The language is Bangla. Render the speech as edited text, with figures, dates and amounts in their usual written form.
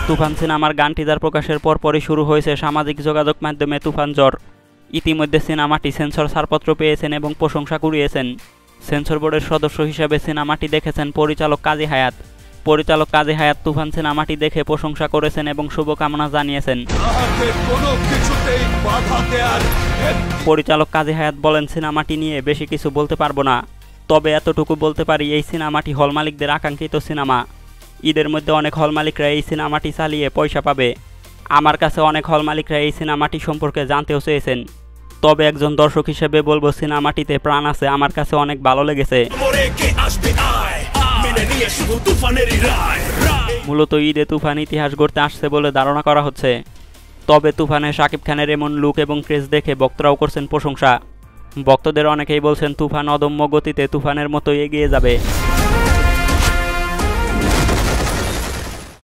তুফান সিনেমার গান টিজার প্রকাশের পরপরই শুরু হয়েছে সামাজিক যোগাযোগ মাধ্যমে তুফান জ্বর। ইতিমধ্যে সিনেমাটি সেন্সর ছাড়পত্র পেয়েছেন এবং প্রশংসা কুড়িয়েছেন। সেন্সর বোর্ডের সদস্য হিসেবে সিনেমাটি দেখেছেন পরিচালক কাজী হায়াত। পরিচালক কাজী হায়াত তুফান সিনেমাটি দেখে প্রশংসা করেছেন এবং শুভকামনা জানিয়েছেন। পরিচালক কাজী হায়াত বলেন, সিনেমাটি নিয়ে বেশি কিছু বলতে পারবো না, তবে এতটুকু বলতে পারি এই সিনেমাটি হল মালিকদের আকাঙ্ক্ষিত সিনেমা। ঈদের মধ্যে অনেক হল মালিকরা এই সিনেমাটি চালিয়ে পয়সা পাবে। আমার কাছে অনেক হল মালিকরা এই সিনেমাটি সম্পর্কে জানতেও চেয়েছেন, তবে একজন দর্শক হিসেবে বলবো সিনেমাটিতে প্রাণ আছে, আমার কাছে অনেক ভালো লেগেছে। মূলত ঈদে তুফান ইতিহাস গড়তে আসছে বলে ধারণা করা হচ্ছে। তবে তুফানে শাকিব খানের এমন লুক এবং ক্রেজ দেখে ভক্তরাও করছেন প্রশংসা। ভক্তদের অনেকেই বলছেন তুফান অদম্য গতিতে তুফানের মতো এগিয়ে যাবে।